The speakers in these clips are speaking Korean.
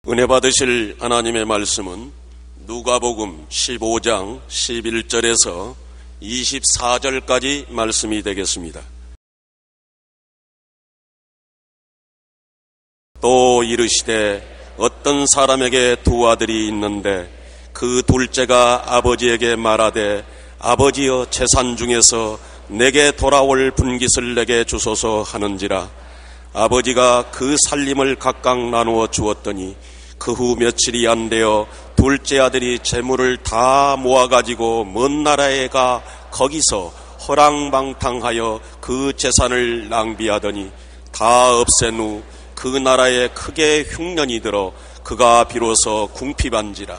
은혜 받으실 하나님의 말씀은 누가복음 15장 11절에서 24절까지 말씀이 되겠습니다. 또 이르시되 어떤 사람에게 두 아들이 있는데 그 둘째가 아버지에게 말하되 아버지여 재산 중에서 내게 돌아올 분깃을 내게 주소서 하는지라. 아버지가 그 살림을 각각 나누어 주었더니 그 후 며칠이 안 되어 둘째 아들이 재물을 다 모아가지고 먼 나라에 가 거기서 허랑방탕하여 그 재산을 낭비하더니 다 없앤 후 그 나라에 크게 흉년이 들어 그가 비로소 궁핍한지라.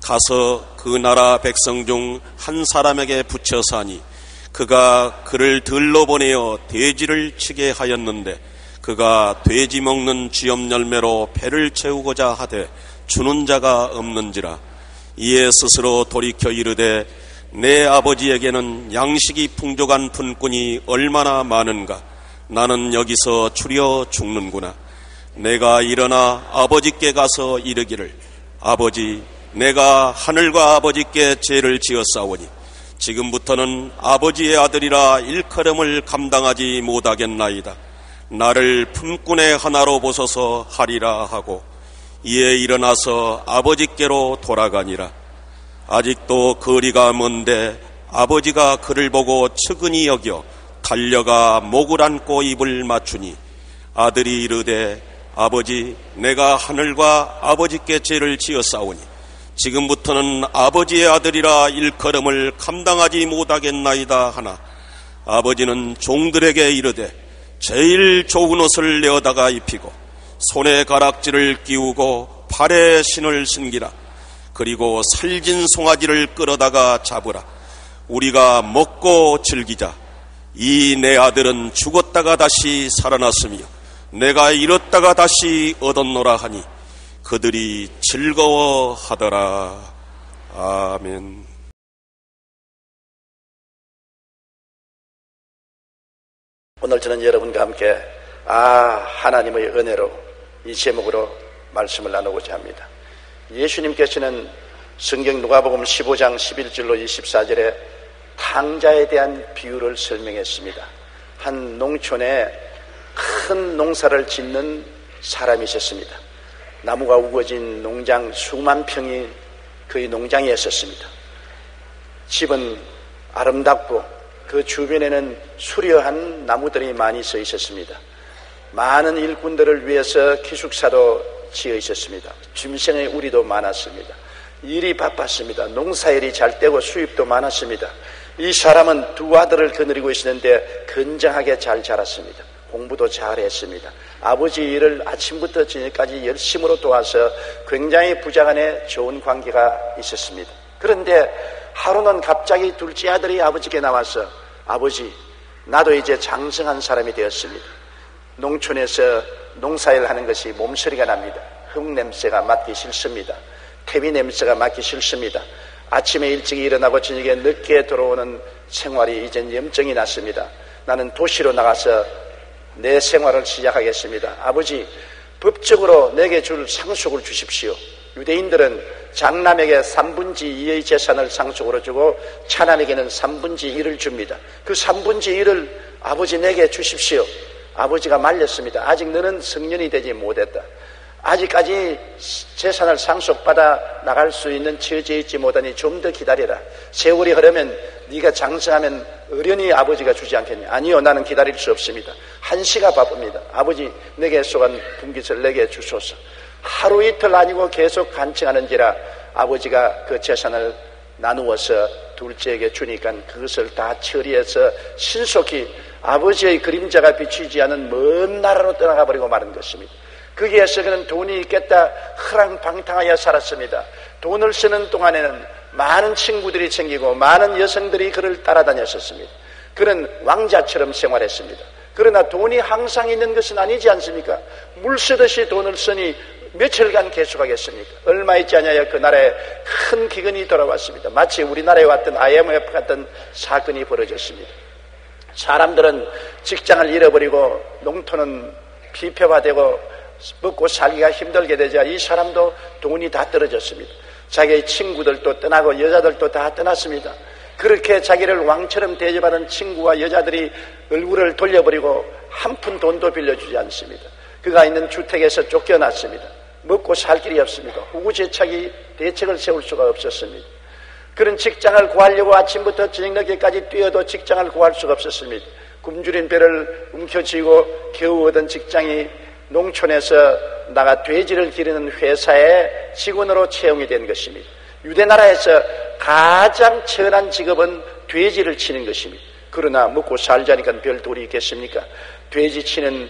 가서 그 나라 백성 중 한 사람에게 붙여 사니 그가 그를 들러 보내어 돼지를 치게 하였는데 그가 돼지 먹는 쥐염 열매로 배를 채우고자 하되 주는 자가 없는지라. 이에 스스로 돌이켜 이르되 내 아버지에게는 양식이 풍족한 분꾼이 얼마나 많은가. 나는 여기서 추려 죽는구나. 내가 일어나 아버지께 가서 이르기를 아버지, 내가 하늘과 아버지께 죄를 지었사오니 지금부터는 아버지의 아들이라 일컬음을 감당하지 못하겠나이다. 나를 품꾼의 하나로 보소서 하리라 하고 이에 일어나서 아버지께로 돌아가니라. 아직도 거리가 먼데 아버지가 그를 보고 측은히 여겨 달려가 목을 안고 입을 맞추니 아들이 이르되 아버지, 내가 하늘과 아버지께 죄를 지었사오니 지금부터는 아버지의 아들이라 일컬음을 감당하지 못하겠나이다 하나 아버지는 종들에게 이르되 제일 좋은 옷을 내어다가 입히고 손에 가락지를 끼우고 발에 신을 신기라. 그리고 살진 송아지를 끌어다가 잡으라. 우리가 먹고 즐기자. 이 내 아들은 죽었다가 다시 살아났으며 내가 잃었다가 다시 얻었노라 하니 그들이 즐거워하더라. 아멘. 오늘 저는 여러분과 함께 하나님의 은혜로 이 제목으로 말씀을 나누고자 합니다. 예수님께서는 성경 누가복음 15장 11절로 24절에 탕자에 대한 비유를 설명했습니다. 한 농촌에 큰 농사를 짓는 사람이 있었습니다. 나무가 우거진 농장 수만 평이 그의 농장에 있었습니다. 집은 아름답고 그 주변에는 수려한 나무들이 많이 서 있었습니다. 많은 일꾼들을 위해서 기숙사도 지어 있었습니다. 짐승의 우리도 많았습니다. 일이 바빴습니다. 농사일이 잘 되고 수입도 많았습니다. 이 사람은 두 아들을 거느리고 있었는데 건장하게 잘 자랐습니다. 공부도 잘했습니다. 아버지 일을 아침부터 저녁까지 열심으로 도와서 굉장히 부자간에 좋은 관계가 있었습니다. 그런데 하루는 갑자기 둘째 아들이 아버지께 나와서 아버지, 나도 이제 장성한 사람이 되었습니다. 농촌에서 농사일 하는 것이 몸서리가 납니다. 흙냄새가 맡기 싫습니다. 퇴비 냄새가 맡기 싫습니다. 아침에 일찍 일어나고 저녁에 늦게 들어오는 생활이 이젠 염증이 났습니다. 나는 도시로 나가서 내 생활을 시작하겠습니다. 아버지, 법적으로 내게 줄 상속을 주십시오. 유대인들은 장남에게 3분의 2의 재산을 상속으로 주고 차남에게는 3분의 1을 줍니다. 그 3분의 1을 아버지 내게 주십시오. 아버지가 말렸습니다. 아직 너는 성년이 되지 못했다. 아직까지 재산을 상속받아 나갈 수 있는 처지에 있지 못하니 좀 더 기다려라. 세월이 흐르면 네가 장성하면 어련히 아버지가 주지 않겠냐. 아니요, 나는 기다릴 수 없습니다. 한시가 바쁩니다. 아버지, 내게 속한 분깃을 내게 주소서. 하루 이틀 아니고 계속 간청하는지라 아버지가 그 재산을 나누어서 둘째에게 주니까 그것을 다 처리해서 신속히 아버지의 그림자가 비치지 않은 먼 나라로 떠나가 버리고 마는 것입니다. 거기에서 그는 돈이 있겠다 허랑방탕하여 살았습니다. 돈을 쓰는 동안에는 많은 친구들이 생기고 많은 여성들이 그를 따라다녔었습니다. 그는 왕자처럼 생활했습니다. 그러나 돈이 항상 있는 것은 아니지 않습니까? 물 쓰듯이 돈을 쓰니 며칠간 계속하겠습니까? 얼마 있지 않아야 그 나라에 큰 기근이 돌아왔습니다. 마치 우리나라에 왔던 IMF 같은 사건이 벌어졌습니다. 사람들은 직장을 잃어버리고 농토는 피폐화되고 먹고 살기가 힘들게 되자 이 사람도 돈이 다 떨어졌습니다. 자기의 친구들도 떠나고 여자들도 다 떠났습니다. 그렇게 자기를 왕처럼 대접하는 친구와 여자들이 얼굴을 돌려버리고 한 푼 돈도 빌려주지 않습니다. 그가 있는 주택에서 쫓겨났습니다. 먹고 살 길이 없습니다. 후구제착이 대책을 세울 수가 없었습니다. 그런 직장을 구하려고 아침부터 저녁늦게까지 뛰어도 직장을 구할 수가 없었습니다. 굶주린 배를 움켜쥐고 겨우 얻은 직장이 농촌에서 나가 돼지를 기르는 회사의 직원으로 채용이 된 것입니다. 유대나라에서 가장 천한 직업은 돼지를 치는 것입니다. 그러나 먹고 살자니까 별 도리 있겠습니까? 돼지 치는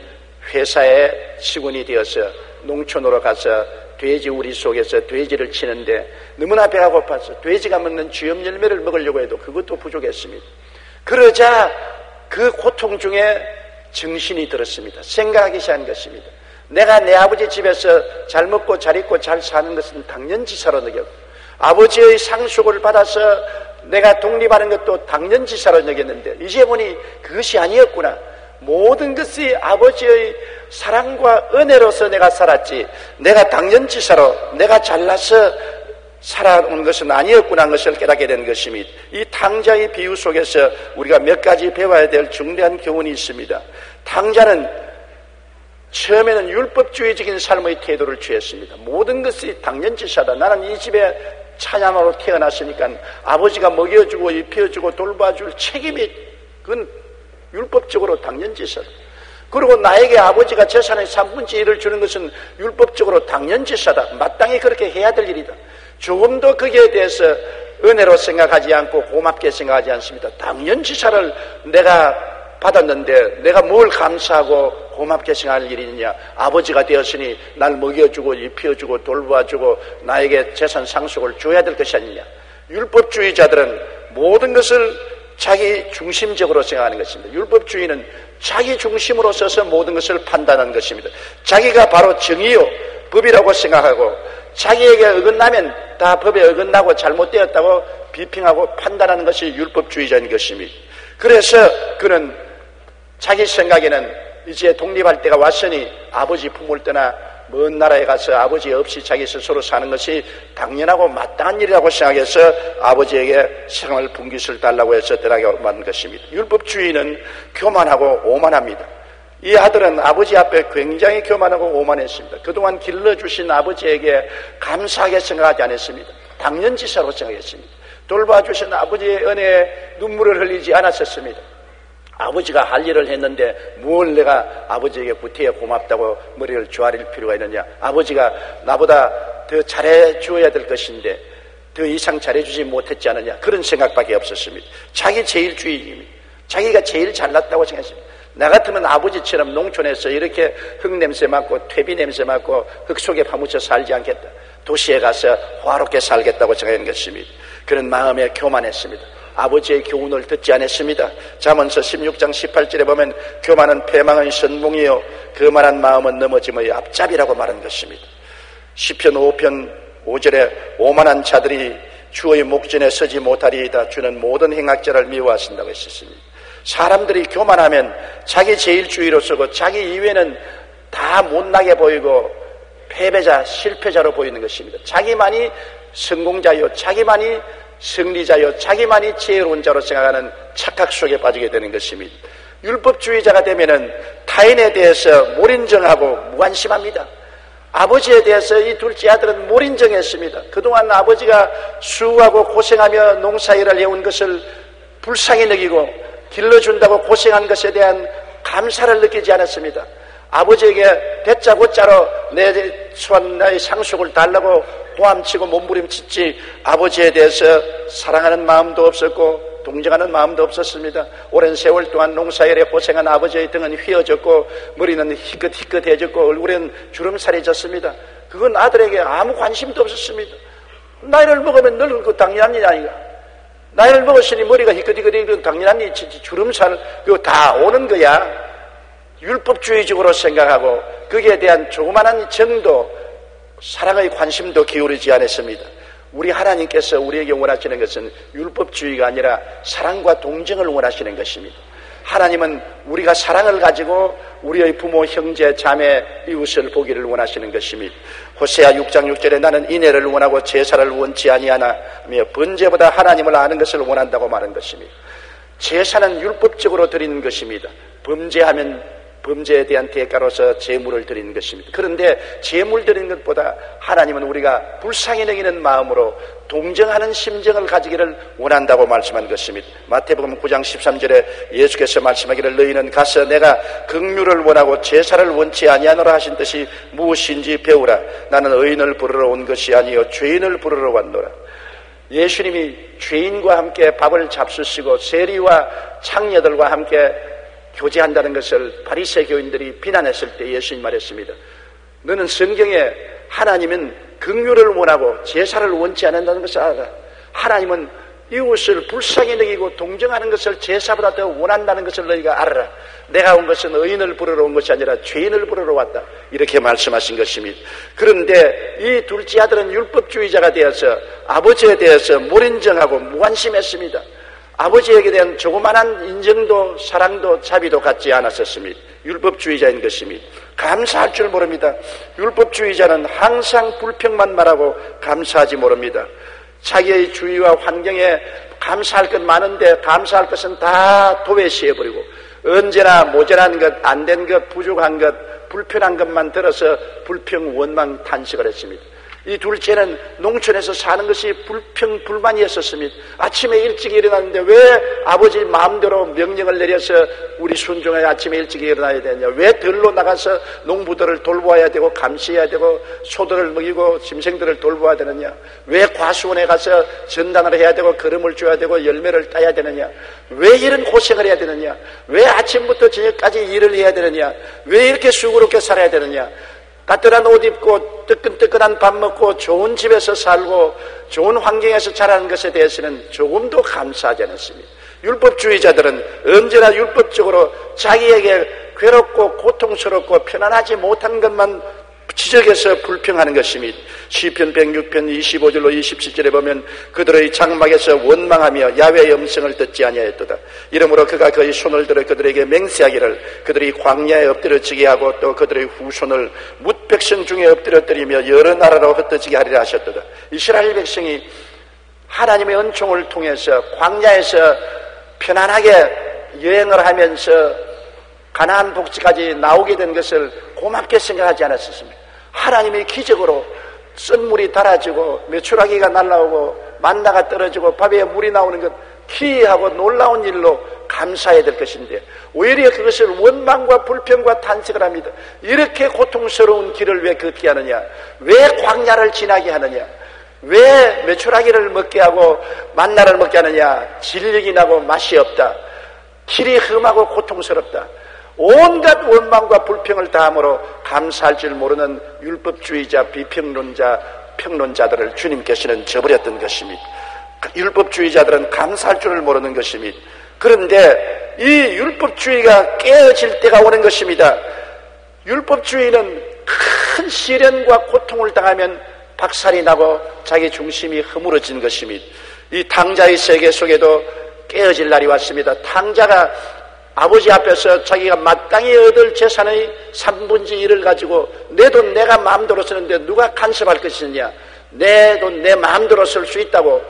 회사의 직원이 되어서 농촌으로 가서 돼지 우리 속에서 돼지를 치는데 너무나 배가 고파서 돼지가 먹는 쥐염 열매를 먹으려고 해도 그것도 부족했습니다. 그러자 그 고통 중에 정신이 들었습니다. 생각하기 시작한 것입니다. 내가 내 아버지 집에서 잘 먹고 잘 입고 잘 사는 것은 당연지사로 여겼고 아버지의 상속을 받아서 내가 독립하는 것도 당연지사로 여겼는데 이제 보니 그것이 아니었구나. 모든 것이 아버지의 사랑과 은혜로서 내가 살았지 내가 당연지사로 내가 잘나서 살아온 것은 아니었구나 하는 것을 깨닫게 된 것입니다. 이 탕자의 비유 속에서 우리가 몇 가지 배워야 될 중대한 교훈이 있습니다. 탕자는 처음에는 율법주의적인 삶의 태도를 취했습니다. 모든 것이 당연지사다. 나는 이 집에 차냐마로 태어났으니까 아버지가 먹여주고 입혀주고 돌봐줄 책임이 그건 율법적으로 당연지사다. 그리고 나에게 아버지가 재산의 3분의 1을 주는 것은 율법적으로 당연지사다. 마땅히 그렇게 해야 될 일이다. 조금도 거기에 대해서 은혜로 생각하지 않고 고맙게 생각하지 않습니다. 당연지사를 내가 받았는데 내가 뭘 감사하고 고맙게 생각할 일이냐. 아버지가 되었으니 날 먹여주고 입혀주고 돌봐주고 나에게 재산 상속을 줘야 될 것이 아니냐. 율법주의자들은 모든 것을 자기 중심적으로 생각하는 것입니다. 율법주의는 자기 중심으로 서서 모든 것을 판단하는 것입니다. 자기가 바로 정의요 법이라고 생각하고 자기에게 어긋나면 다 법에 어긋나고 잘못되었다고 비평하고 판단하는 것이 율법주의자인 것입니다. 그래서 그는 자기 생각에는 이제 독립할 때가 왔으니 아버지 품을 떠나 먼 나라에 가서 아버지 없이 자기 스스로 사는 것이 당연하고 마땅한 일이라고 생각해서 아버지에게 생활 분깃을 달라고 해서 들어가게 만든 것입니다. 율법주의는 교만하고 오만합니다. 이 아들은 아버지 앞에 굉장히 교만하고 오만했습니다. 그동안 길러주신 아버지에게 감사하게 생각하지 않았습니다. 당연지사로 생각했습니다. 돌봐주신 아버지의 은혜에 눈물을 흘리지 않았었습니다. 아버지가 할 일을 했는데 뭘 내가 아버지에게 구태여 고맙다고 머리를 조아릴 필요가 있느냐. 아버지가 나보다 더 잘해 주어야 될 것인데 더 이상 잘해주지 못했지 않느냐. 그런 생각밖에 없었습니다. 자기 제일주의입니다. 자기가 제일 잘났다고 생각했습니다. 나 같으면 아버지처럼 농촌에서 이렇게 흙냄새 맡고 퇴비 냄새 맡고 흙 속에 파묻혀 살지 않겠다. 도시에 가서 화롭게 살겠다고 생각한 것입니다. 그런 마음에 교만했습니다. 아버지의 교훈을 듣지 않았습니다. 잠언서 16장 18절에 보면 교만은 패망의 선봉이요 거만한 마음은 넘어짐의 앞잡이라고 말한 것입니다. 시편 5편 5절에 오만한 자들이 주의 목전에 서지 못하리이다. 주는 모든 행악자를 미워하신다고 했었습니다. 사람들이 교만하면 자기 제일주의로 쓰고 자기 이외에는 다 못나게 보이고 패배자, 실패자로 보이는 것입니다. 자기만이 성공자요, 자기만이 승리자요, 자기만이 지혜로운 자로 생각하는 착각 속에 빠지게 되는 것입니다. 율법주의자가 되면은 타인에 대해서 몰인정하고 무관심합니다. 아버지에 대해서 이 둘째 아들은 몰인정했습니다. 그동안 아버지가 수고하고 고생하며 농사일을 해온 것을 불쌍히 여기고 길러준다고 고생한 것에 대한 감사를 느끼지 않았습니다. 아버지에게 대짜고짜로 내 소원 나의 상속을 달라고 호함치고 몸부림치지 아버지에 대해서 사랑하는 마음도 없었고 동정하는 마음도 없었습니다. 오랜 세월 동안 농사일에 고생한 아버지의 등은 휘어졌고 머리는 희끗희끗해졌고 얼굴엔 주름살이 졌습니다. 그건 아들에게 아무 관심도 없었습니다. 나이를 먹으면 늙은 거 당연한 일 아닌가. 나이를 먹었으니 머리가 희끗희끗해지면 당연한 일이지. 주름살 그거 다 오는 거야. 율법주의적으로 생각하고 거기에 대한 조그마한 정도 사랑의 관심도 기울이지 않았습니다. 우리 하나님께서 우리에게 원하시는 것은 율법주의가 아니라 사랑과 동정을 원하시는 것입니다. 하나님은 우리가 사랑을 가지고 우리의 부모, 형제, 자매, 이웃을 보기를 원하시는 것입니다. 호세아 6장 6절에 나는 인애를 원하고 제사를 원치 아니하나며 번제보다 하나님을 아는 것을 원한다고 말한 것입니다. 제사는 율법적으로 드리는 것입니다. 범죄하면 범죄에 대한 대가로서 제물을 드리는 것입니다. 그런데 제물 드리는 것보다 하나님은 우리가 불쌍히 여기는 마음으로 동정하는 심정을 가지기를 원한다고 말씀한 것입니다. 마태복음 9장 13절에 예수께서 말씀하기를 너희는 가서 내가 긍휼을 원하고 제사를 원치 아니하노라 하신 뜻이 무엇인지 배우라. 나는 의인을 부르러 온 것이 아니요 죄인을 부르러 왔노라. 예수님이 죄인과 함께 밥을 잡수시고 세리와 창녀들과 함께 교제한다는 것을 바리새 교인들이 비난했을 때 예수님 말했습니다. 너는 성경에 하나님은 긍휼을 원하고 제사를 원치 않는다는 것을 알아. 하나님은 이웃을 불쌍히 여기고 동정하는 것을 제사보다 더 원한다는 것을 너희가 알아라. 내가 온 것은 의인을 부르러 온 것이 아니라 죄인을 부르러 왔다. 이렇게 말씀하신 것입니다. 그런데 이 둘째 아들은 율법주의자가 되어서 아버지에 대해서 몰인정하고 무관심했습니다. 아버지에게 대한 조그만한 인정도 사랑도 자비도 갖지 않았었습니다. 율법주의자인 것입니다. 감사할 줄 모릅니다. 율법주의자는 항상 불평만 말하고 감사하지 모릅니다. 자기의 주위와 환경에 감사할 것 많은데 감사할 것은 다 도외시해버리고 언제나 모자란 것, 안 된 것, 부족한 것, 불편한 것만 들어서 불평, 원망, 탄식을 했습니다. 이 둘째는 농촌에서 사는 것이 불만이었었습니다. 아침에 일찍 일어났는데 왜 아버지 마음대로 명령을 내려서 우리 순종에 아침에 일찍 일어나야 되냐, 왜 들로 나가서 농부들을 돌보아야 되고 감시해야 되고 소들을 먹이고 짐승들을 돌보아야 되느냐, 왜 과수원에 가서 전단을 해야 되고 걸음을 줘야 되고 열매를 따야 되느냐, 왜 이런 고생을 해야 되느냐, 왜 아침부터 저녁까지 일을 해야 되느냐, 왜 이렇게 수고롭게 살아야 되느냐, 따뜻한 옷 입고 뜨끈뜨끈한 밥 먹고 좋은 집에서 살고 좋은 환경에서 자라는 것에 대해서는 조금도 감사하지 않았습니다. 율법주의자들은 언제나 율법적으로 자기에게 괴롭고 고통스럽고 편안하지 못한 것만 지적해서 불평하는 것입니다. 시편 106편 25절로 27절에 보면 그들의 장막에서 원망하며 야훼의 음성을 듣지 아니하였도다. 이러므로 그가 그의 손을 들어 그들에게 맹세하기를 그들이 광야에 엎드려지게 하고 또 그들의 후손을 뭇백성 중에 엎드려뜨리며 여러 나라로 흩어지게 하리라 하셨도다. 이스라엘 백성이 하나님의 은총을 통해서 광야에서 편안하게 여행을 하면서 가나안 복지까지 나오게 된 것을 고맙게 생각하지 않았습니다. 하나님의 기적으로 썬물이 달아지고 메추라기가 날아오고 만나가 떨어지고 밥에 물이 나오는 것 기이하고 놀라운 일로 감사해야 될 것인데 오히려 그것을 원망과 불평과 탄식을 합니다. 이렇게 고통스러운 길을 왜 걷게 하느냐, 왜 광야를 지나게 하느냐, 왜 메추라기를 먹게 하고 만나를 먹게 하느냐, 질력이 나고 맛이 없다, 길이 험하고 고통스럽다, 온갖 원망과 불평을 다함으로 감사할 줄 모르는 율법주의자, 비평론자, 평론자들을 주님께서는 저버렸던 것입니다. 율법주의자들은 감사할 줄을 모르는 것입니다. 그런데 이 율법주의가 깨어질 때가 오는 것입니다. 율법주의는 큰 시련과 고통을 당하면 박살이 나고 자기 중심이 허물어진 것입니다. 이 탕자의 세계 속에도 깨어질 날이 왔습니다. 탕자가 아버지 앞에서 자기가 마땅히 얻을 재산의 3분의 1을 가지고 내 돈 내가 마음대로 쓰는데 누가 간섭할 것이냐, 내 돈 내 마음대로 쓸 수 있다고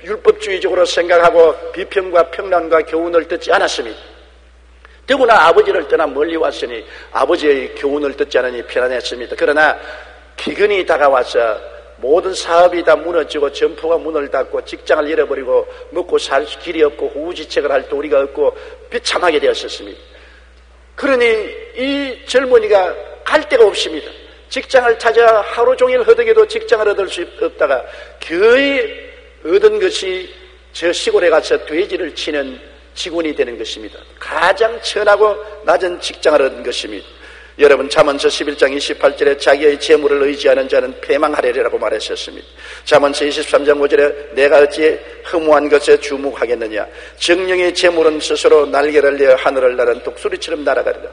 율법주의적으로 생각하고 비평과 평론과 교훈을 듣지 않았습니다. 더구나 아버지를 떠나 멀리 왔으니 아버지의 교훈을 듣지 않으니 편안했습니다. 그러나 기근이 다가와서 모든 사업이 다 무너지고 점포가 문을 닫고 직장을 잃어버리고 먹고 살 길이 없고 후지책을 할 때 우리가 없고 비참하게 되었었습니다. 그러니 이 젊은이가 갈 데가 없습니다. 직장을 찾아 하루 종일 허덕여도 직장을 얻을 수 없다가 거의 얻은 것이 저 시골에 가서 돼지를 치는 직원이 되는 것입니다. 가장 천하고 낮은 직장을 얻은 것입니다. 여러분, 잠언서 11장 28절에 자기의 재물을 의지하는 자는 패망하리라고 말했었습니다. 잠언서 23장 5절에 내가 어찌 허무한 것에 주목하겠느냐, 정령의 재물은 스스로 날개를 내어 하늘을 나른 독수리처럼 날아가리라.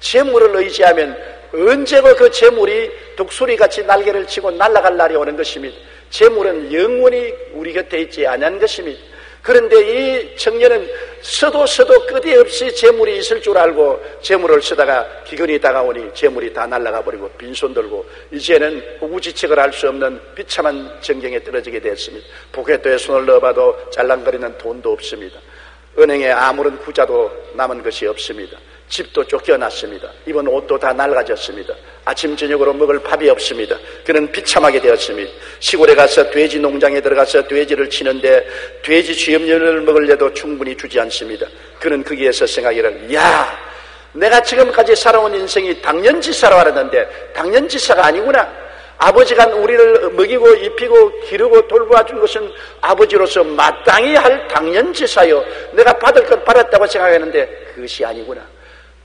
재물을 의지하면 언제고 그 재물이 독수리같이 날개를 치고 날아갈 날이 오는 것입니다. 재물은 영원히 우리 곁에 있지 않은 것입니다. 그런데 이 청년은 써도 끝이 없이 재물이 있을 줄 알고 재물을 쓰다가 기근이 다가오니 재물이 다 날아가 버리고 빈손 들고 이제는 우지책을 할 수 없는 비참한 전경에 떨어지게 됐습니다. 포켓도에 손을 넣어봐도 잘랑거리는 돈도 없습니다. 은행에 아무런 후자도 남은 것이 없습니다. 집도 쫓겨났습니다. 입은 옷도 다 낡아졌습니다. 아침 저녁으로 먹을 밥이 없습니다. 그는 비참하게 되었습니다. 시골에 가서 돼지 농장에 들어가서 돼지를 치는데 돼지 쥐염료를 먹으려도 충분히 주지 않습니다. 그는 거기에서 생각하기를, 야, 내가 지금까지 살아온 인생이 당년지사로 알았는데 당년지사가 아니구나. 아버지가 우리를 먹이고 입히고 기르고 돌보아준 것은 아버지로서 마땅히 할 당년지사요. 내가 받을 것 받았다고 생각했는데 그것이 아니구나.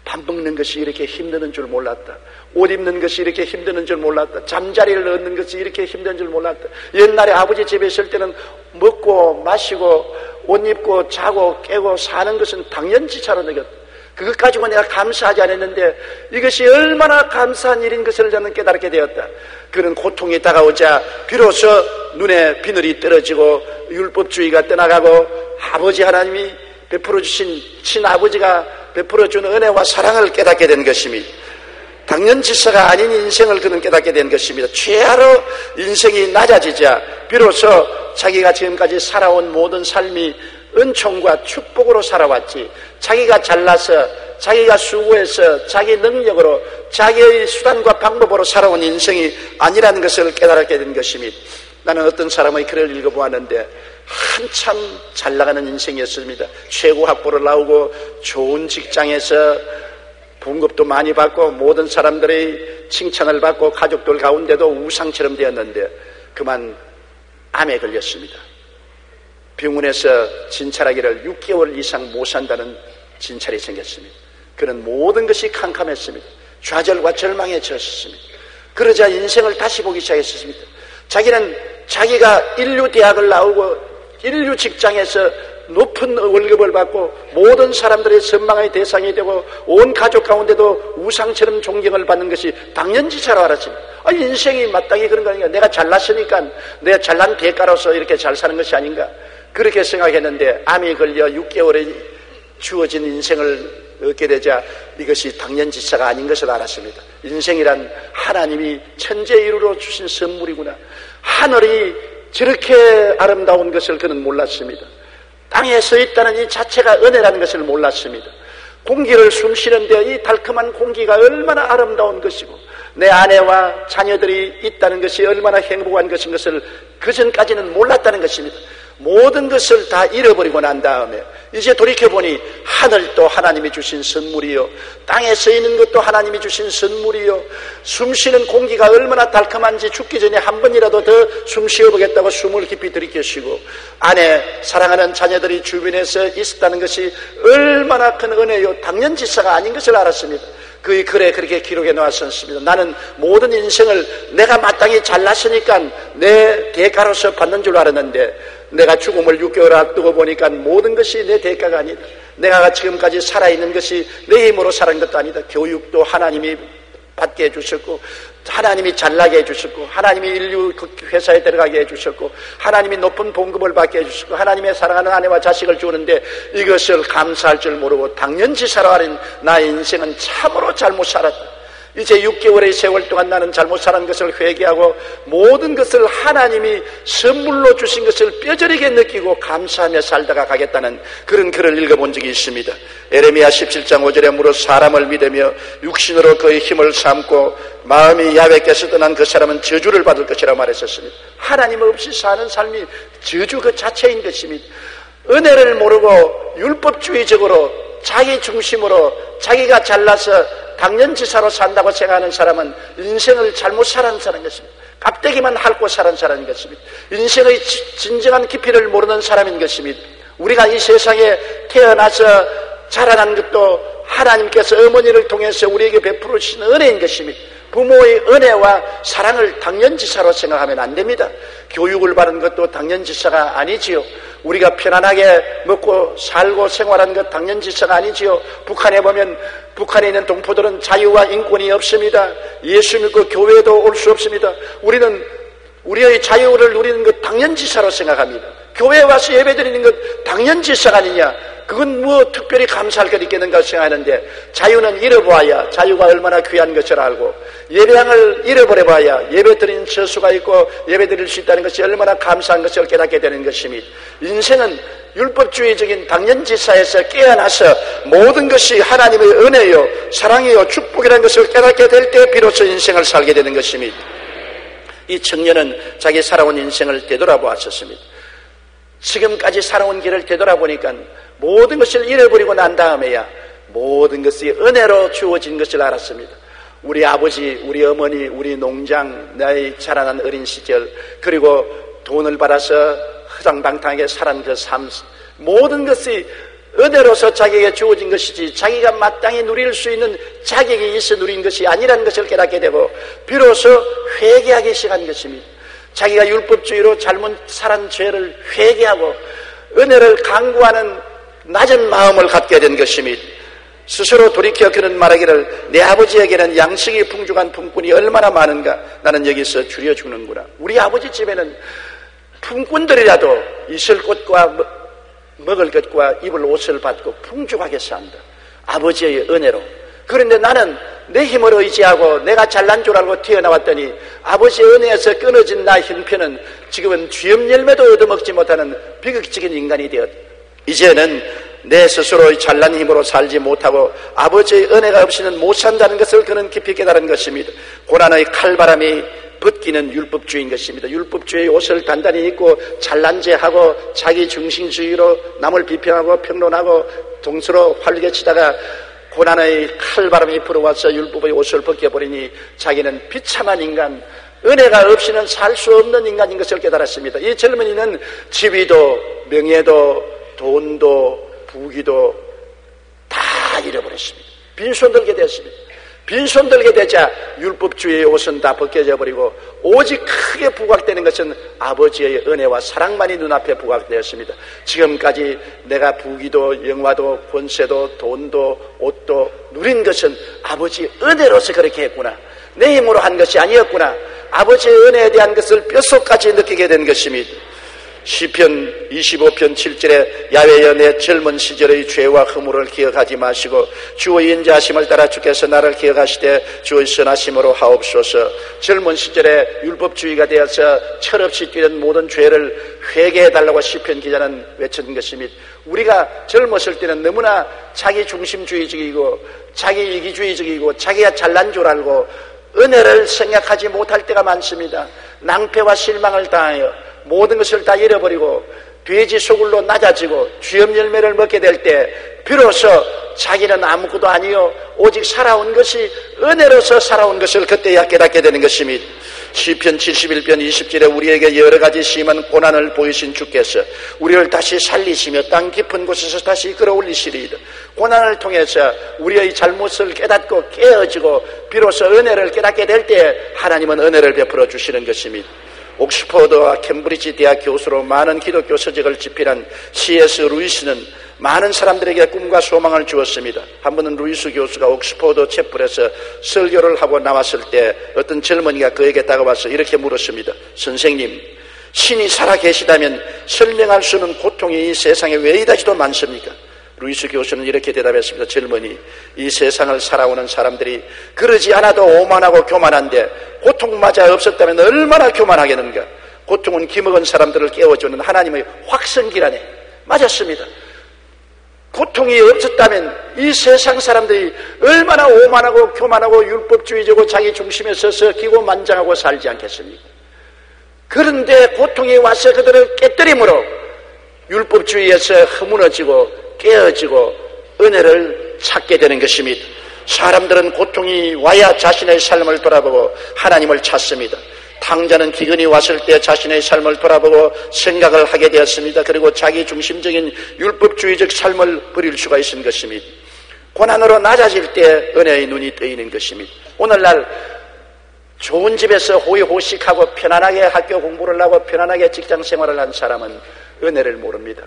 밥 먹는 것이 이렇게 힘드는 줄 몰랐다. 옷 입는 것이 이렇게 힘드는 줄 몰랐다. 잠자리를 얻는 것이 이렇게 힘든 줄 몰랐다. 옛날에 아버지 집에 있을 때는 먹고 마시고 옷 입고 자고 깨고 사는 것은 당연지차로 느꼈다. 그것 가지고 내가 감사하지 않았는데 이것이 얼마나 감사한 일인 것을 저는 깨닫게 되었다. 그는 고통이 다가오자 비로소 눈에 비늘이 떨어지고 율법주의가 떠나가고 아버지 하나님이 베풀어 주신 친아버지가 베풀어 준 은혜와 사랑을 깨닫게 된 것입니다. 당연지사가 아닌 인생을 그는 깨닫게 된 것입니다. 최하로 인생이 낮아지자 비로소 자기가 지금까지 살아온 모든 삶이 은총과 축복으로 살아왔지, 자기가 잘나서 자기가 수고해서 자기 능력으로 자기의 수단과 방법으로 살아온 인생이 아니라는 것을 깨달게 된 것입니다. 나는 어떤 사람의 글을 읽어보았는데 한참 잘 나가는 인생이었습니다. 최고 학부를 나오고 좋은 직장에서 봉급도 많이 받고 모든 사람들의 칭찬을 받고 가족들 가운데도 우상처럼 되었는데 그만 암에 걸렸습니다. 병원에서 진찰하기를 6개월 이상 못 산다는 진찰이 생겼습니다. 그는 모든 것이 캄캄했습니다. 좌절과 절망에 처했습니다. 그러자 인생을 다시 보기 시작했습니다. 자기는 자기가 인류 대학을 나오고 인류 직장에서 높은 월급을 받고 모든 사람들의 선망의 대상이 되고 온 가족 가운데도 우상처럼 존경을 받는 것이 당연지사로 알았습니다. 인생이 마땅히 그런 거 아닌가. 내가 잘났으니까 내가 잘난 대가로서 이렇게 잘 사는 것이 아닌가. 그렇게 생각했는데 암이 걸려 6개월에 주어진 인생을 얻게 되자 이것이 당연지사가 아닌 것을 알았습니다. 인생이란 하나님이 천재이루로 주신 선물이구나. 하늘이 저렇게 아름다운 것을 그는 몰랐습니다. 땅에 서 있다는 이 자체가 은혜라는 것을 몰랐습니다. 공기를 숨쉬는데 이 달콤한 공기가 얼마나 아름다운 것이고 내 아내와 자녀들이 있다는 것이 얼마나 행복한 것인 것을 그전까지는 몰랐다는 것입니다. 모든 것을 다 잃어버리고 난 다음에 이제 돌이켜보니 하늘도 하나님이 주신 선물이요, 땅에 서 있는 것도 하나님이 주신 선물이요, 숨쉬는 공기가 얼마나 달콤한지 죽기 전에 한 번이라도 더 숨 쉬어보겠다고 숨을 깊이 들이켜쉬고 아내 사랑하는 자녀들이 주변에서 있었다는 것이 얼마나 큰 은혜요, 당연지사가 아닌 것을 알았습니다. 그의 글에 그렇게 기록해 놓았습니다. 나는 모든 인생을 내가 마땅히 잘났으니까 내 대가로서 받는 줄 알았는데 내가 죽음을 6개월 앞두고 보니까 모든 것이 내 대가가 아니다. 내가 지금까지 살아있는 것이 내 힘으로 살아있는 것도 아니다. 교육도 하나님이 받게 해주셨고 하나님이 잘나게 해주셨고 하나님이 인류 회사에 들어가게 해주셨고 하나님이 높은 봉급을 받게 해주셨고 하나님의 사랑하는 아내와 자식을 주는데 이것을 감사할 줄 모르고 당연지사로 하는 나의 인생은 참으로 잘못 살았다. 이제 6개월의 세월 동안 나는 잘못 살은 것을 회개하고 모든 것을 하나님이 선물로 주신 것을 뼈저리게 느끼고 감사하며 살다가 가겠다는 그런 글을 읽어본 적이 있습니다. 에레미야 17장 5절에 무릇 사람을 믿으며 육신으로 그의 힘을 삼고 마음이 야훼께서 떠난 그 사람은 저주를 받을 것이라 말했었습니다. 하나님 없이 사는 삶이 저주 그 자체인 것입니다. 은혜를 모르고 율법주의적으로 자기 중심으로 자기가 잘나서 당연지사로 산다고 생각하는 사람은 인생을 잘못 살아는 사람인 것입니다. 깍대기만 핥고 살아는 사람인 것입니다. 인생의 진정한 깊이를 모르는 사람인 것입니다. 우리가 이 세상에 태어나서 자라난 것도 하나님께서 어머니를 통해서 우리에게 베풀어 주신 은혜인 것입니다. 부모의 은혜와 사랑을 당연지사로 생각하면 안 됩니다. 교육을 받은 것도 당연지사가 아니지요. 우리가 편안하게 먹고 살고 생활하는 것 당연지사가 아니지요. 북한에 보면 북한에 있는 동포들은 자유와 인권이 없습니다. 예수 믿고 교회도 올 수 없습니다. 우리는 우리의 자유를 누리는 것 당연지사로 생각합니다. 교회에 와서 예배드리는 것 당연지석 아니냐? 그건 뭐 특별히 감사할 것 있겠는가 생각하는데, 자유는 잃어보아야 자유가 얼마나 귀한 것을 알고, 예배양을 잃어버려봐야 예배드리는 저수가 있고 예배드릴 수 있다는 것이 얼마나 감사한 것을 깨닫게 되는 것입니다. 인생은 율법주의적인 당연지사에서 깨어나서 모든 것이 하나님의 은혜요, 사랑이요, 축복이라는 것을 깨닫게 될 때 비로소 인생을 살게 되는 것입니다. 이 청년은 자기 살아온 인생을 되돌아보았었습니다. 지금까지 살아온 길을 되돌아보니까 모든 것을 잃어버리고 난 다음에야 모든 것이 은혜로 주어진 것을 알았습니다. 우리 아버지, 우리 어머니, 우리 농장, 나의 자라난 어린 시절, 그리고 돈을 받아서 허당방탕하게 살은 그 삶, 모든 것이 은혜로서 자기에게 주어진 것이지 자기가 마땅히 누릴 수 있는 자격이 있어 누린 것이 아니라는 것을 깨닫게 되고 비로소 회개하기 시작한 것입니다. 자기가 율법주의로 잘못 살은 죄를 회개하고 은혜를 강구하는 낮은 마음을 갖게 된 것입니다. 스스로 돌이켜 그는 말하기를 내 아버지에게는 양식이 풍족한 품꾼이 얼마나 많은가, 나는 여기서 줄여주는구나. 우리 아버지 집에는 품꾼들이라도 있을 곳과 먹을 것과 입을 옷을 받고 풍족하게 산다. 아버지의 은혜로. 그런데 나는 내 힘을 의지하고 내가 잘난 줄 알고 튀어나왔더니 아버지의 은혜에서 끊어진 나 형편은 지금은 쥐염 열매도 얻어먹지 못하는 비극적인 인간이 되었다. 이제는 내 스스로의 잘난 힘으로 살지 못하고 아버지의 은혜가 없이는 못 산다는 것을 그는 깊이 깨달은 것입니다. 고난의 칼바람이 벗기는 율법주의인 것입니다. 율법주의 옷을 단단히 입고 잘난제하고 자기 중심주의로 남을 비평하고 평론하고 동서로 활개치다가 고난의 칼바람이 불어와서 율법의 옷을 벗겨버리니 자기는 비참한 인간, 은혜가 없이는 살 수 없는 인간인 것을 깨달았습니다. 이 젊은이는 지위도 명예도 돈도 부귀도 다 잃어버렸습니다. 빈손 들게 됐습니다. 빈손 들게 되자 율법주의의 옷은 다 벗겨져 버리고 오직 크게 부각되는 것은 아버지의 은혜와 사랑만이 눈앞에 부각되었습니다. 지금까지 내가 부귀도 영화도 권세도 돈도 옷도 누린 것은 아버지의 은혜로서 그렇게 했구나. 내 힘으로 한 것이 아니었구나. 아버지의 은혜에 대한 것을 뼛속까지 느끼게 된 것입니다. 시편 25편 7절에 야훼여 내 젊은 시절의 죄와 허물을 기억하지 마시고 주의 인자하심을 따라 주께서 나를 기억하시되 주의 선하심으로 하옵소서. 젊은 시절에 율법주의가 되어서 철없이 뛰는 모든 죄를 회개해달라고 시편 기자는 외친 것입니다. 우리가 젊었을 때는 너무나 자기 중심주의적이고 자기 이기주의적이고 자기가 잘난 줄 알고 은혜를 생각하지 못할 때가 많습니다. 낭패와 실망을 당하여 모든 것을 다 잃어버리고 돼지 소굴로 낮아지고 쥐염 열매를 먹게 될 때 비로소 자기는 아무것도 아니요 오직 살아온 것이 은혜로서 살아온 것을 그때야 깨닫게 되는 것입니다. 시편 71편 20절에 우리에게 여러 가지 심한 고난을 보이신 주께서 우리를 다시 살리시며 땅 깊은 곳에서 다시 끌어올리시리이다. 고난을 통해서 우리의 잘못을 깨닫고 깨어지고 비로소 은혜를 깨닫게 될 때 하나님은 은혜를 베풀어 주시는 것입니다. 옥스퍼드와 캠브리지 대학 교수로 많은 기독교 서적을 집필한 C.S. 루이스는 많은 사람들에게 꿈과 소망을 주었습니다. 한 번은 루이스 교수가 옥스퍼드 채플에서 설교를 하고 나왔을 때 어떤 젊은이가 그에게 다가와서 이렇게 물었습니다. 선생님, 신이 살아계시다면 설명할 수 없는 고통이 이 세상에 왜 이다지도 많습니까? 루이스 교수는 이렇게 대답했습니다. 젊은이, 이 세상을 살아오는 사람들이 그러지 않아도 오만하고 교만한데 고통마저 없었다면 얼마나 교만하겠는가. 고통은 기먹은 사람들을 깨워주는 하나님의 확성기라네. 맞았습니다. 고통이 없었다면 이 세상 사람들이 얼마나 오만하고 교만하고 율법주의적으로 자기 중심에 서서 기고만장하고 살지 않겠습니까? 그런데 고통이 와서 그들을 깨뜨림으로 율법주의에서 허무너지고 깨어지고 은혜를 찾게 되는 것입니다. 사람들은 고통이 와야 자신의 삶을 돌아보고 하나님을 찾습니다. 탕자는 기근이 왔을 때 자신의 삶을 돌아보고 생각을 하게 되었습니다. 그리고 자기 중심적인 율법주의적 삶을 버릴 수가 있는 것입니다. 고난으로 낮아질 때 은혜의 눈이 뜨이는 것입니다. 오늘날 좋은 집에서 호의호식하고 편안하게 학교 공부를 하고 편안하게 직장 생활을 한 사람은 은혜를 모릅니다.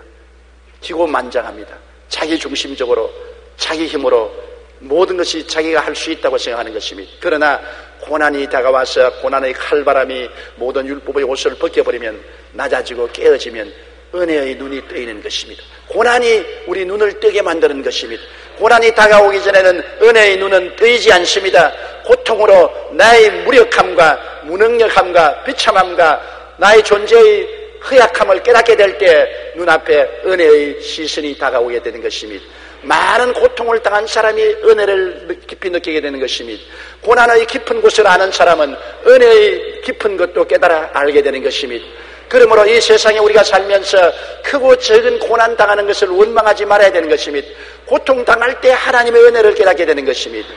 기고만장합니다. 자기 중심적으로 자기 힘으로 모든 것이 자기가 할 수 있다고 생각하는 것입니다. 그러나 고난이 다가와서 고난의 칼바람이 모든 율법의 옷을 벗겨버리면 낮아지고 깨어지면 은혜의 눈이 뜨이는 것입니다. 고난이 우리 눈을 뜨게 만드는 것입니다. 고난이 다가오기 전에는 은혜의 눈은 뜨이지 않습니다. 고통으로 나의 무력함과 무능력함과 비참함과 나의 존재의 허약함을 깨닫게 될 때 눈앞에 은혜의 시선이 다가오게 되는 것입니다. 많은 고통을 당한 사람이 은혜를 깊이 느끼게 되는 것입니다. 고난의 깊은 곳을 아는 사람은 은혜의 깊은 것도 깨달아 알게 되는 것입니다. 그러므로 이 세상에 우리가 살면서 크고 적은 고난 당하는 것을 원망하지 말아야 되는 것입니다. 고통 당할 때 하나님의 은혜를 깨닫게 되는 것입니다.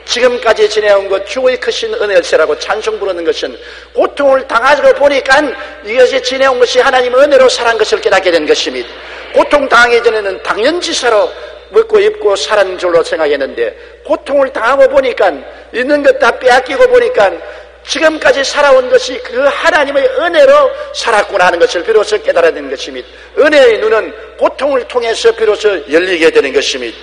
지금까지 지내온 것 주의 크신 은혜일세라고 찬송 부르는 것은 고통을 당하고 보니까 이것이 지내온 것이 하나님의 은혜로 살한 것을 깨닫게 된 것입니다. 고통 당하기 전에는 당연지사로 먹고 입고 사는 줄로 생각했는데 고통을 당하고 보니까 있는 것 다 빼앗기고 보니까 지금까지 살아온 것이 그 하나님의 은혜로 살았구나 하는 것을 비로소 깨달아야 되는 것입니다. 은혜의 눈은 고통을 통해서 비로소 열리게 되는 것입니다.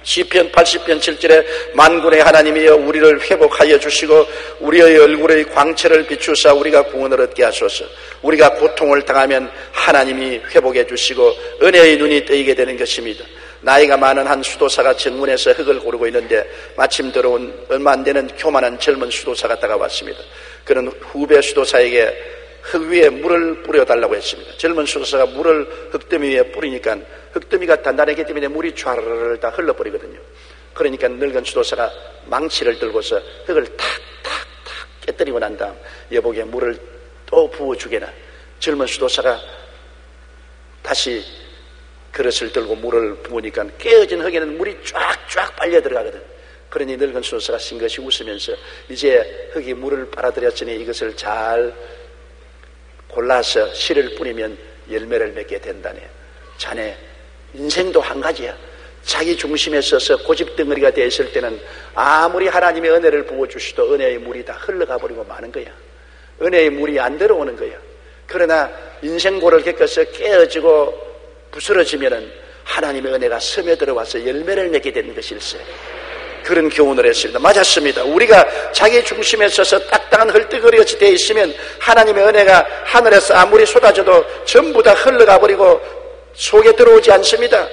시편 80편 7절에 만군의 하나님이여 우리를 회복하여 주시고 우리의 얼굴의 광채를 비추사 우리가 구원을 얻게 하소서. 우리가 고통을 당하면 하나님이 회복해 주시고 은혜의 눈이 뜨이게 되는 것입니다. 나이가 많은 한 수도사가 정문에서 흙을 고르고 있는데 마침 들어온 얼마 안 되는 교만한 젊은 수도사가 다가왔습니다. 그는 후배 수도사에게 흙 위에 물을 뿌려달라고 했습니다. 젊은 수도사가 물을 흙더미 위에 뿌리니까 흙더미가 단단하기 때문에 물이 촤르르 다 흘러버리거든요. 그러니까 늙은 수도사가 망치를 들고서 흙을 탁탁탁 깨뜨리고 난 다음 여보게 물을 또 부어주게나. 젊은 수도사가 다시 그릇을 들고 물을 부으니까 깨어진 흙에는 물이 쫙쫙 빨려 들어가거든. 그러니 늙은 수도사가 싱긋이 웃으면서 이제 흙이 물을 빨아들였으니 이것을 잘 골라서 씨를 뿌리면 열매를 맺게 된다네. 자네 인생도 한 가지야. 자기 중심에 서서 고집덩어리가 되어 있을 때는 아무리 하나님의 은혜를 부어주시도 은혜의 물이 다 흘러가 버리고 마는 거야. 은혜의 물이 안 들어오는 거야. 그러나 인생고를 겪어서 깨어지고 부스러지면은 하나님의 은혜가 스며들어와서 열매를 맺게 되는 것일세. 그런 교훈을 했습니다. 맞았습니다. 우리가 자기 중심에 서서 딱딱한 헐떡거리같이 되어 있으면 하나님의 은혜가 하늘에서 아무리 쏟아져도 전부 다 흘러가 버리고 속에 들어오지 않습니다.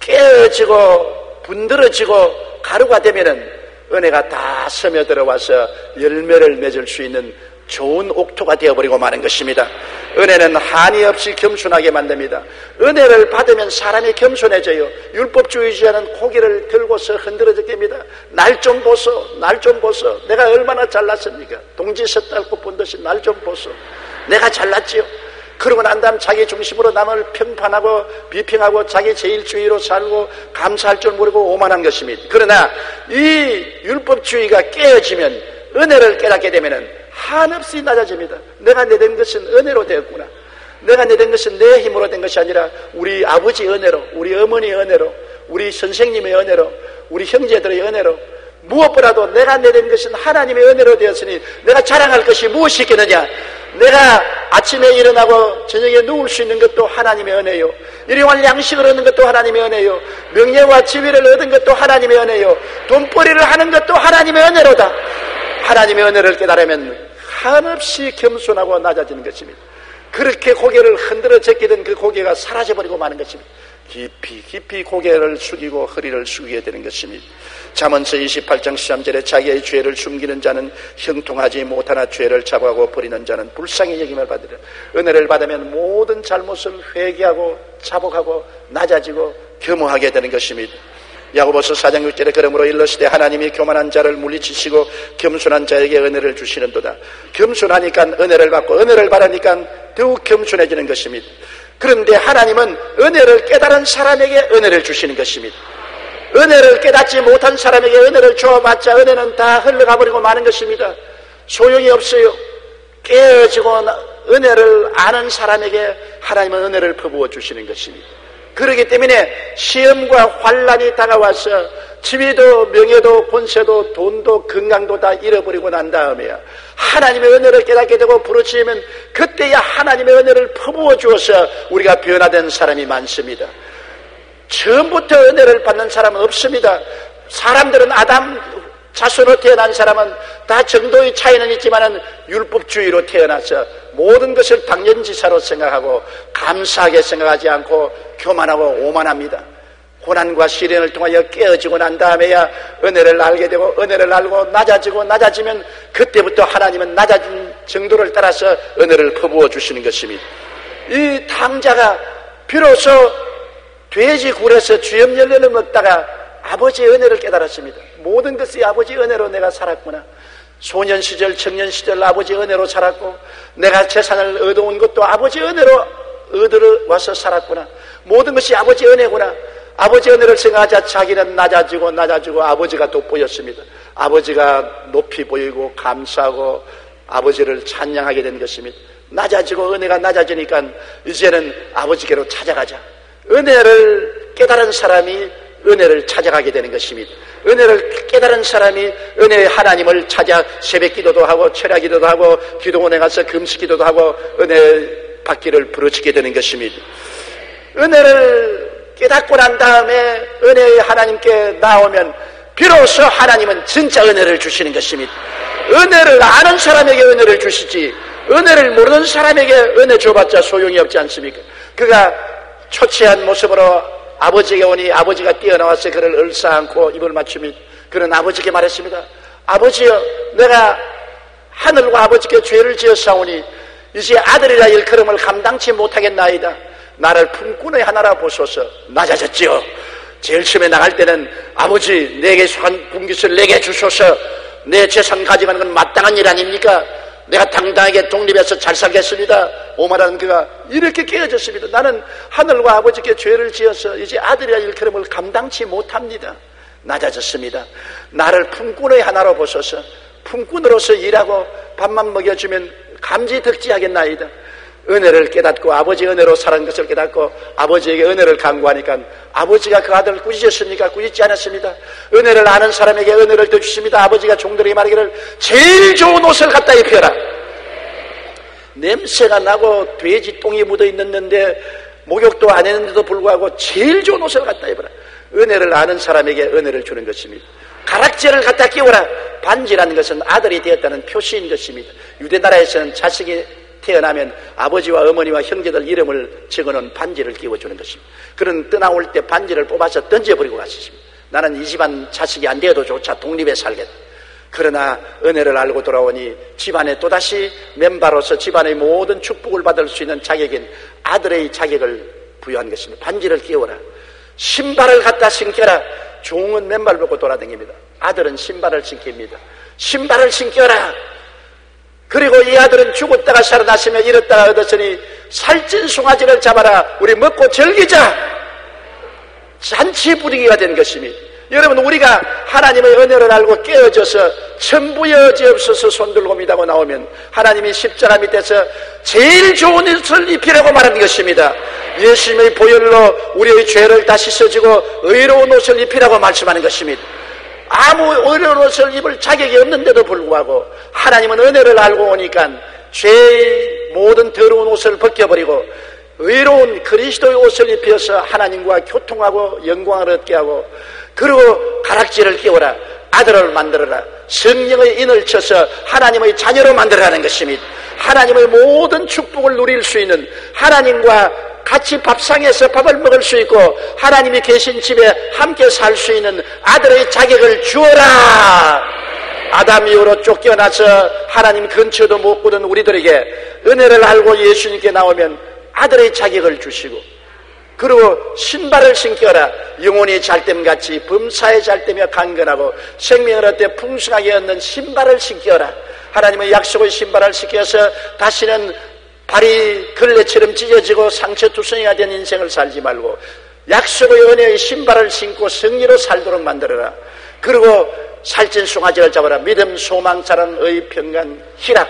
깨어지고 분들어지고 가루가 되면은 은혜가 다 스며들어와서 열매를 맺을 수 있는 좋은 옥토가 되어버리고 마는 것입니다. 은혜는 한이 없이 겸손하게 만듭니다. 은혜를 받으면 사람이 겸손해져요. 율법주의자는 고개를 들고서 흔들어지게 됩니다. 날 좀 보소, 날 좀 보소. 내가 얼마나 잘났습니까? 동지 섣달고 본 듯이 날 좀 보소. 내가 잘났지요. 그러고 난 다음 자기 중심으로 남을 평판하고 비평하고 자기 제일주의로 살고 감사할 줄 모르고 오만한 것입니다. 그러나 이 율법주의가 깨어지면 은혜를 깨닫게 되면은 한없이 낮아집니다. 내가 내된 것은 은혜로 되었구나. 내가 내된 것은 내 힘으로 된 것이 아니라 우리 아버지 은혜로, 우리 어머니 은혜로, 우리 선생님의 은혜로, 우리 형제들의 은혜로, 무엇보다도 내가 내된 것은 하나님의 은혜로 되었으니 내가 자랑할 것이 무엇이 있겠느냐. 내가 아침에 일어나고 저녁에 누울 수 있는 것도 하나님의 은혜요. 일용할 양식을 얻는 것도 하나님의 은혜요. 명예와 지위를 얻은 것도 하나님의 은혜요. 돈벌이를 하는 것도 하나님의 은혜로다. 하나님의 은혜를 깨달으면 한없이 겸손하고 낮아지는 것입니다. 그렇게 고개를 흔들어 제끼던 그 고개가 사라져버리고 마는 것입니다. 깊이 고개를 숙이고 허리를 숙이게 되는 것입니다. 잠언서 28장 13절에 자기의 죄를 숨기는 자는 형통하지 못하나 죄를 자복하고 버리는 자는 불쌍히 여김을 받으리라. 은혜를 받으면 모든 잘못을 회개하고 자복하고 낮아지고 겸허하게 되는 것입니다. 야고보서 4장 6절에 그러므로 일러시되 하나님이 교만한 자를 물리치시고 겸손한 자에게 은혜를 주시는도다. 겸손하니까 은혜를 받고 은혜를 받으니까 더욱 겸손해지는 것입니다. 그런데 하나님은 은혜를 깨달은 사람에게 은혜를 주시는 것입니다. 은혜를 깨닫지 못한 사람에게 은혜를 줘봤자 은혜는 다 흘러가 버리고 마는 것입니다. 소용이 없어요. 깨어지고 은혜를 아는 사람에게 하나님은 은혜를 퍼부어 주시는 것입니다. 그렇기 때문에 시험과 환난이 다가와서 지위도 명예도 권세도 돈도 건강도 다 잃어버리고 난 다음에야 하나님의 은혜를 깨닫게 되고 부르짖으면 그때야 하나님의 은혜를 퍼부어 주어서 우리가 변화된 사람이 많습니다. 처음부터 은혜를 받는 사람은 없습니다. 사람들은 아담 자손으로 태어난 사람은 다 정도의 차이는 있지만은 율법주의로 태어나서 모든 것을 당연지사로 생각하고 감사하게 생각하지 않고 교만하고 오만합니다. 고난과 시련을 통하여 깨어지고 난 다음에야 은혜를 알게 되고, 은혜를 알고 낮아지면 그때부터 하나님은 낮아진 정도를 따라서 은혜를 퍼부어 주시는 것입니다. 이 탕자가 비로소 돼지 굴에서 쥐염열매를 먹다가 아버지의 은혜를 깨달았습니다. 모든 것이 아버지의 은혜로 내가 살았구나. 소년 시절, 청년 시절 아버지의 은혜로 살았고, 내가 재산을 얻어온 것도 아버지의 은혜로 얻어와서 살았구나. 모든 것이 아버지의 은혜구나. 아버지의 은혜를 생각하자 자기는 낮아지고 아버지가 돋보였습니다. 아버지가 높이 보이고 감사하고 아버지를 찬양하게 된 것입니다. 낮아지고 은혜가 낮아지니까 이제는 아버지께로 찾아가자. 은혜를 깨달은 사람이 은혜를 찾아가게 되는 것입니다. 은혜를 깨달은 사람이 은혜의 하나님을 찾아 새벽 기도도 하고 철야 기도도 하고 기도원에 가서 금식 기도도 하고 은혜 받기를 부르짖게 되는 것입니다. 은혜를 깨닫고 난 다음에 은혜의 하나님께 나오면 비로소 하나님은 진짜 은혜를 주시는 것입니다. 은혜를 아는 사람에게 은혜를 주시지 은혜를 모르는 사람에게 은혜 줘봤자 소용이 없지 않습니까? 그가 초췌한 모습으로 아버지에게 오니 아버지가 뛰어나와서 그를 얼싸안고 입을 맞추며 그는 아버지께 말했습니다. 아버지여, 내가 하늘과 아버지께 죄를 지었사오니 이제 아들이라 일컬음을 감당치 못하겠나이다. 나를 품꾼의 하나라 보소서. 낮아졌지요. 제일 처음에 나갈 때는 아버지, 내게 속한 분깃을 내게 주소서. 내 재산 가져가는 건 마땅한 일 아닙니까? 내가 당당하게 독립해서 잘 살겠습니다. 오만한 그가 이렇게 깨어졌습니다. 나는 하늘과 아버지께 죄를 지어서 이제 아들이라 일컬음을 감당치 못합니다. 낮아졌습니다. 나를 품꾼의 하나로 보소서. 품꾼으로서 일하고 밥만 먹여주면 감지덕지하겠나이다. 은혜를 깨닫고 아버지의 은혜로 살은 것을 깨닫고 아버지에게 은혜를 간구하니까 아버지가 그 아들을 꾸짖었습니까? 꾸짖지 않았습니다. 은혜를 아는 사람에게 은혜를 더 주십니다. 아버지가 종들에게 말하기를 제일 좋은 옷을 갖다 입혀라. 냄새가 나고 돼지 똥이 묻어있는데 목욕도 안 했는데도 불구하고 제일 좋은 옷을 갖다 입어라. 은혜를 아는 사람에게 은혜를 주는 것입니다. 가락지를 갖다 끼워라. 반지라는 것은 아들이 되었다는 표시인 것입니다. 유대나라에서는 자식이 태어나면 아버지와 어머니와 형제들 이름을 적어놓은 반지를 끼워주는 것입니다. 그는 떠나올 때 반지를 뽑아서 던져버리고 갔습니다. 나는 이 집안 자식이 안 되어도 조차 독립해 살겠다. 그러나 은혜를 알고 돌아오니 집안에 또다시 멤버로서 집안의 모든 축복을 받을 수 있는 자격인 아들의 자격을 부여한 것입니다. 반지를 끼워라. 신발을 갖다 신겨라. 종은 맨발 벗고 돌아다닙니다. 아들은 신발을 신깁니다. 신발을 신겨라. 그리고 이 아들은 죽었다가 살아났으며 잃었다가 얻었으니 살찐 송아지를 잡아라. 우리 먹고 즐기자. 잔치 분위기가 된 것입니다. 여러분, 우리가 하나님의 은혜를 알고 깨어져서 천부 여지없어서 손들고 믿다고 나오면 하나님이 십자가 밑에서 제일 좋은 옷을 입히라고 말하는 것입니다. 예수님의 보혈로 우리의 죄를 다 씻어지고 의로운 옷을 입히라고 말씀하는 것입니다. 아무 의로운 옷을 입을 자격이 없는데도 불구하고 하나님은 은혜를 알고 오니까 죄의 모든 더러운 옷을 벗겨버리고 의로운 그리스도의 옷을 입혀서 하나님과 교통하고 영광을 얻게 하고, 그리고 가락지를 끼워라. 아들을 만들어라. 성령의 인을 쳐서 하나님의 자녀로 만들어가는 것입니다. 하나님의 모든 축복을 누릴 수 있는, 하나님과 같이 밥상에서 밥을 먹을 수 있고 하나님이 계신 집에 함께 살 수 있는 아들의 자격을 주어라. 아담 이후로 쫓겨나서 하나님 근처도 못 보던 우리들에게 은혜를 알고 예수님께 나오면 아들의 자격을 주시고, 그리고 신발을 신겨라. 영혼이 잘됨같이 범사에 잘되며 강건하고 생명을 얻되 풍성하게 얻는 신발을 신겨라. 하나님의 약속의 신발을 신겨서 다시는 발이 걸레처럼 찢어지고 상처투성이가 된 인생을 살지 말고 약속의 은혜의 신발을 신고 승리로 살도록 만들어라. 그리고 살찐 송아지를 잡아라. 믿음, 소망, 사랑의 평강, 희락,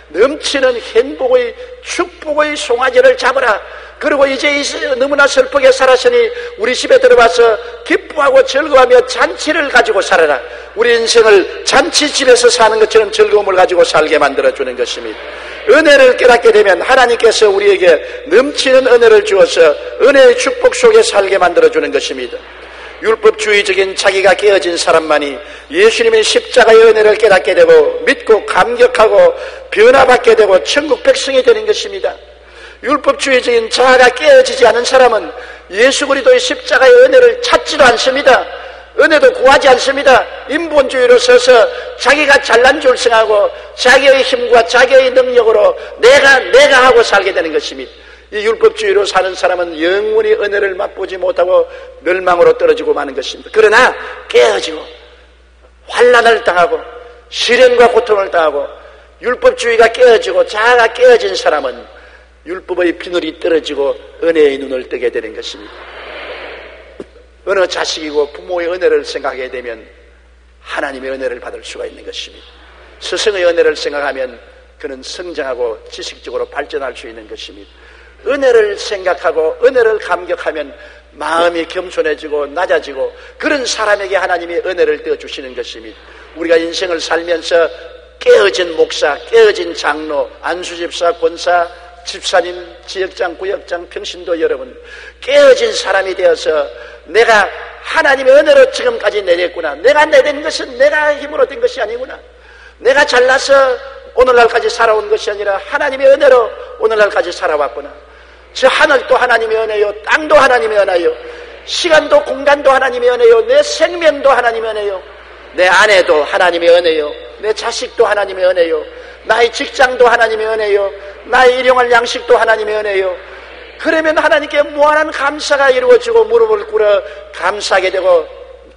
넘치는 행복의 축복의 송아지를 잡아라. 그리고 이제 너무나 슬프게 살았으니 우리 집에 들어와서 기뻐하고 즐거워하며 잔치를 가지고 살아라. 우리 인생을 잔치집에서 사는 것처럼 즐거움을 가지고 살게 만들어주는 것입니다. 은혜를 깨닫게 되면 하나님께서 우리에게 넘치는 은혜를 주어서 은혜의 축복 속에 살게 만들어주는 것입니다. 율법주의적인 자기가 깨어진 사람만이 예수님의 십자가의 은혜를 깨닫게 되고 믿고 감격하고 변화받게 되고 천국 백성이 되는 것입니다. 율법주의적인 자아가 깨어지지 않은 사람은 예수 그리스도의 십자가의 은혜를 찾지도 않습니다. 은혜도 구하지 않습니다. 인본주의로 서서 자기가 잘난 줄 생각하고 자기의 힘과 자기의 능력으로 내가 하고 살게 되는 것입니다. 이 율법주의로 사는 사람은 영원히 은혜를 맛보지 못하고 멸망으로 떨어지고 마는 것입니다. 그러나 깨어지고 환난을 당하고 시련과 고통을 당하고 율법주의가 깨어지고 자아가 깨어진 사람은 율법의 비늘이 떨어지고 은혜의 눈을 뜨게 되는 것입니다. 어느 자식이고 부모의 은혜를 생각하게 되면 하나님의 은혜를 받을 수가 있는 것입니다. 스승의 은혜를 생각하면 그는 성장하고 지식적으로 발전할 수 있는 것입니다. 은혜를 생각하고 은혜를 감격하면 마음이 겸손해지고 낮아지고 그런 사람에게 하나님이 은혜를 떼어주시는 것입니다. 우리가 인생을 살면서 깨어진 목사, 깨어진 장로, 안수집사, 권사, 집사님, 지역장, 구역장, 평신도 여러분, 깨어진 사람이 되어서 내가 하나님의 은혜로 지금까지 내렸구나. 내가 내린 것은 내가 힘으로 된 것이 아니구나. 내가 잘나서 오늘날까지 살아온 것이 아니라 하나님의 은혜로 오늘날까지 살아왔구나. 저 하늘도 하나님의 은혜요, 땅도 하나님의 은혜요, 시간도 공간도 하나님의 은혜요, 내 생명도 하나님의 은혜요, 내 아내도 하나님의 은혜요, 내 자식도 하나님의 은혜요, 나의 직장도 하나님의 은혜요, 나의 일용할 양식도 하나님의 은혜요. 그러면 하나님께 무한한 감사가 이루어지고 무릎을 꿇어 감사하게 되고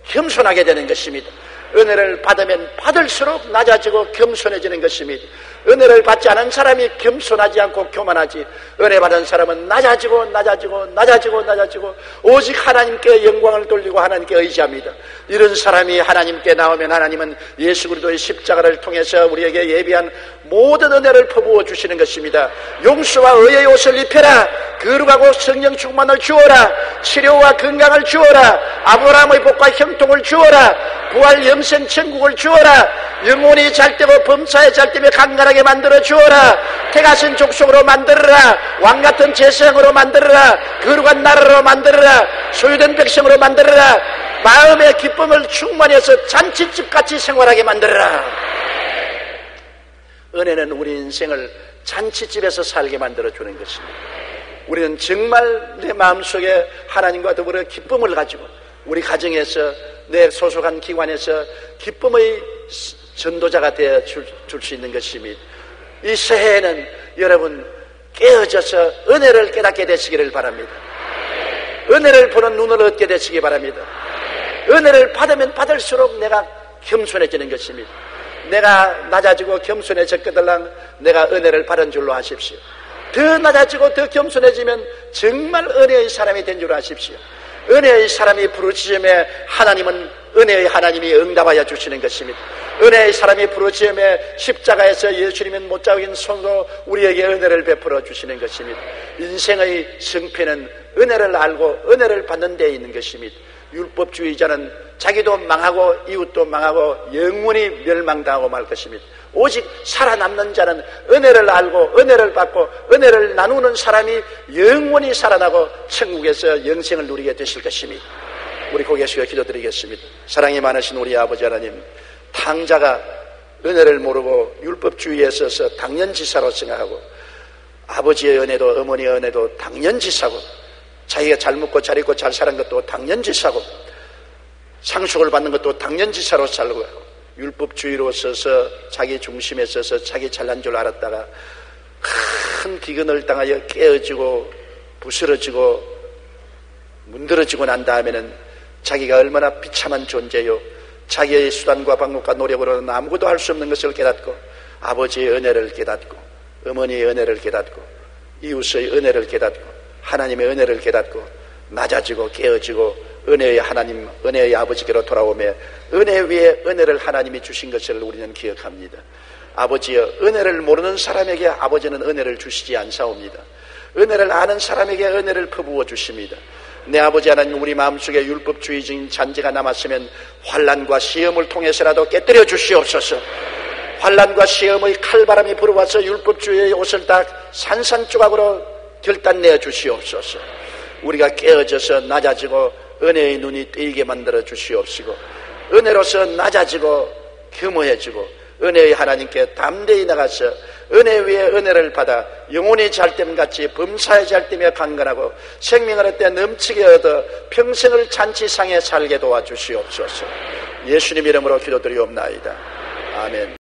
겸손하게 되는 것입니다. 은혜를 받으면 받을수록 낮아지고 겸손해지는 것입니다. 은혜를 받지 않은 사람이 겸손하지 않고 교만하지, 은혜 받은 사람은 낮아지고 오직 하나님께 영광을 돌리고 하나님께 의지합니다. 이런 사람이 하나님께 나오면 하나님은 예수 그리스도의 십자가를 통해서 우리에게 예비한 모든 은혜를 퍼부어 주시는 것입니다. 용서와 의의 옷을 입혀라. 거룩하고 성령 충만을 주어라. 치료와 건강을 주어라. 아브라함의 복과 형통을 주어라. 부활 영생 천국을 주어라. 영혼이 잘되고 범사에 잘되며 강건하게 만들어 주어라. 태가신 족속으로 만들어라. 왕같은 재성으로 만들어라. 거룩한 나라로 만들어라. 소유된 백성으로 만들어라. 마음의 기쁨을 충만히 해서 잔치집같이 생활하게 만들어라. 은혜는 우리 인생을 잔치집에서 살게 만들어주는 것입니다. 우리는 정말 내 마음속에 하나님과 더불어 기쁨을 가지고 우리 가정에서 내 소속한 기관에서 기쁨의 전도자가 되어 줄 수 있는 것입니다. 이 새해에는 여러분 깨어져서 은혜를 깨닫게 되시기를 바랍니다. 은혜를 보는 눈을 얻게 되시기 바랍니다. 은혜를 받으면 받을수록 내가 겸손해지는 것입니다. 내가 낮아지고 겸손해졌거들랑 내가 은혜를 받은 줄로 아십시오. 더 낮아지고 더 겸손해지면 정말 은혜의 사람이 된 줄 아십시오. 은혜의 사람이 부르짖음에 하나님은 은혜의 하나님이 응답하여 주시는 것입니다. 은혜의 사람이 부르짖음에 십자가에서 예수님은 못 잡은 손으로 우리에게 은혜를 베풀어 주시는 것입니다. 인생의 성패는 은혜를 알고 은혜를 받는 데에 있는 것입니다. 율법주의자는 자기도 망하고 이웃도 망하고 영원히 멸망당하고 말 것입니다. 오직 살아남는 자는 은혜를 알고 은혜를 받고 은혜를 나누는 사람이 영원히 살아나고 천국에서 영생을 누리게 되실 것입니다. 우리 고개 숙여 기도드리겠습니다. 사랑이 많으신 우리 아버지 하나님, 탕자가 은혜를 모르고 율법주의에 서서 당연지사로 생각하고 아버지의 은혜도 어머니의 은혜도 당연지사고 자기가 잘 먹고 잘 입고 잘 사는 것도 당연지사고 상속을 받는 것도 당연지사로 살고 율법주의로 서서 자기 중심에 서서 자기 잘난 줄 알았다가 큰 기근을 당하여 깨어지고 부스러지고 문드러지고 난 다음에는 자기가 얼마나 비참한 존재요, 자기의 수단과 방법과 노력으로는 아무것도 할 수 없는 것을 깨닫고 아버지의 은혜를 깨닫고 어머니의 은혜를 깨닫고 이웃의 은혜를 깨닫고 하나님의 은혜를 깨닫고 낮아지고 깨어지고 은혜의 하나님, 은혜의 아버지께로 돌아오며 은혜 위에 은혜를 하나님이 주신 것을 우리는 기억합니다. 아버지여, 은혜를 모르는 사람에게 아버지는 은혜를 주시지 않사옵니다. 은혜를 아는 사람에게 은혜를 퍼부어 주십니다. 내 아버지 하나님, 우리 마음속에 율법주의적인 잔재가 남았으면 환난과 시험을 통해서라도 깨뜨려 주시옵소서. 환난과 시험의 칼바람이 불어와서 율법주의의 옷을 다 산산조각으로 결단내어 주시옵소서. 우리가 깨어져서 낮아지고 은혜의 눈이 뜨이게 만들어 주시옵시고, 은혜로서 낮아지고 겸허해지고 은혜의 하나님께 담대히 나가서 은혜 위에 은혜를 받아 영혼이 잘됨같이 범사에 잘됨에 강건하고 생명을 얻되 넘치게 얻어 평생을 잔치상에 살게 도와주시옵소서. 예수님 이름으로 기도드리옵나이다. 아멘.